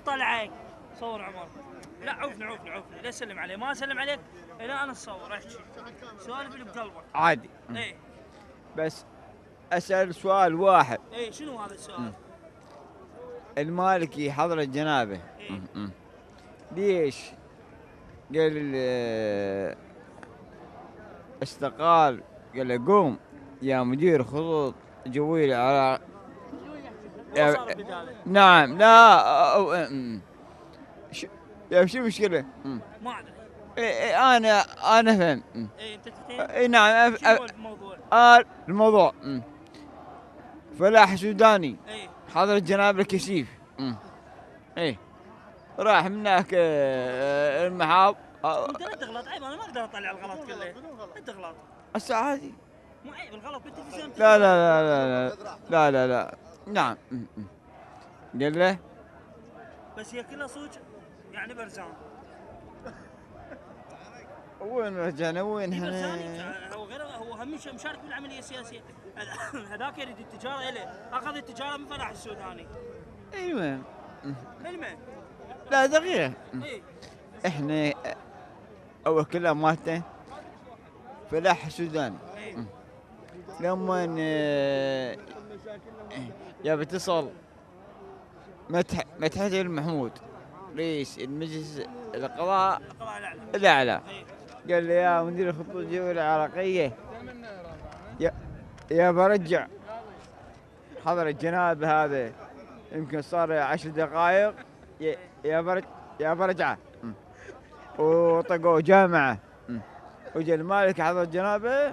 طلعك صور عمر. لا عوفني لا اسلم عليه، ما اسلم عليك الا انا اتصور. احكي سوالف اللي بقلبك عادي. ايه بس اسال سؤال واحد. ايه شنو هذا السؤال؟ المالكي حضرة جنابه إيه؟ ليش قال استقال؟ قال له قوم يا مدير خطوط جوية على هو صار بداله. نعم لا يا شو المشكلة؟ ما ادري. انا فهم. ايه انت تفهم؟ اي نعم شنو الموضوع؟ الموضوع فلاح سوداني ايه حضر جناب الكشيف. ايه راح من هناك المحاض. انت لا تغلط، عيب انا ما اقدر اطلع الغلط كله. لا تغلط. هسه عادي. مو عيب الغلط بالتلفزيون. لا لا لا لا لا لا لا نعم. قال له بس هي كلها صوج يعني برزان. وين رجعنا وين هي احنا؟ برزاني هو غير، هو هم مشارك بالعمليه السياسيه. هذاك يريد التجاره اليه، اخذ التجاره من فلاح السوداني. ايوه المهم لا دقيقة. ايه احنا اول كلها مالته فلاح سوداني. ايه لما يا بتصل مدحت المحمود رئيس المجلس القضاء القضاء الاعلى. الاعلى، ايه قال لي يا مدير الخطوط الجوية العراقية يا برجع حضر الجناب هذا يمكن صار 10 دقائق يا برجعه. وطقوا جامعة وجا المالك حضر جنابه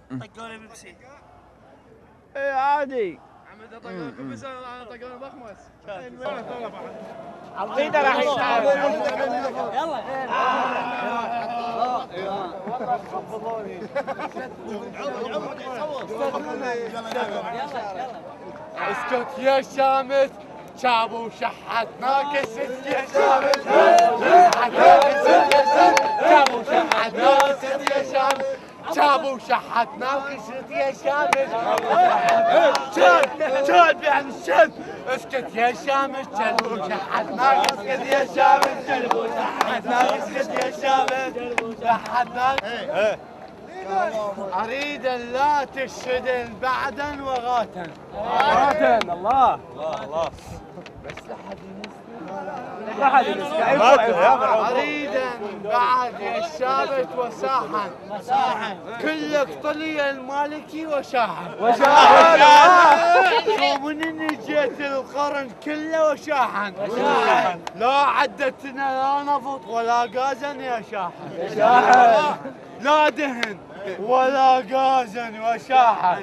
طقوني بيبسي. ايه عادي. طقوني بيبسي انا طقوني بخمس. عطينا راح يلا اسكت يا شامت شابو شحتنا كست يا شامت شابو شحتنا كست يا شامت شابو شحتنا كست يا شامت شاد يعني الشد. اسكت يا شامت شابو شحتنا كست يا شامت شابو شحتنا كست يا شامت شحتنا. أريد أن لا تشهدن بعدا وغاتا. غاتا الله بس أريد بعد يا الشابت وساحا كلك طلي المالكي وشاحا ومن جيت القرن كله وشاحا لا عدتنا لا نفط ولا غازا يا شاحا لا دهن ولا غازا وشاحا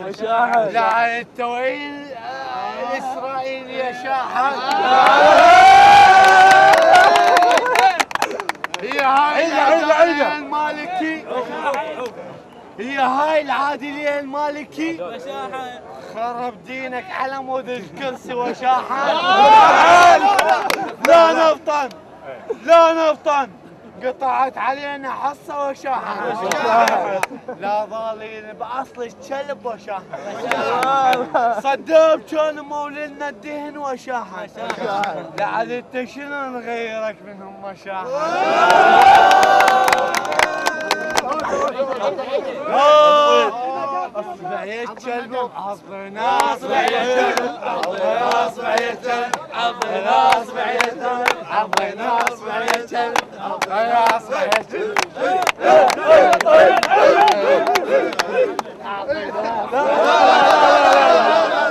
لا التويل الإسرائيلي يا شاحا. هي هاي العادلية المالكي، هي هاي العادلية المالكي خرب دينك على مود الكرسي وشاحا. لا نفطن لا نفطن قطعت علينا حصة وشاحة لا ظالين بأصل الكلب وشاحة صدام كان مولدنا الدهن وشاحة لعد انت شنو نغيرك منهم وشاحة. اصبع يا كلب عضنا اصبع يا كلب عضنا اصبع يا كلب عضنا اصبع يا كلب عضنا اصبع يا كلب عضنا اصبع يا كلب.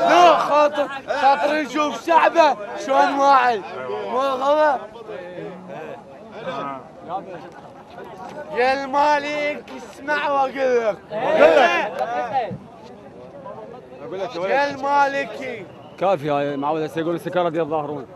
لا خاطر نشوف شعبه شلون واعي مو غلط. يا المالك اسمع واقول لك يا المالكي كافي هاي معود هسه يقول السكارة دي الظاهرون.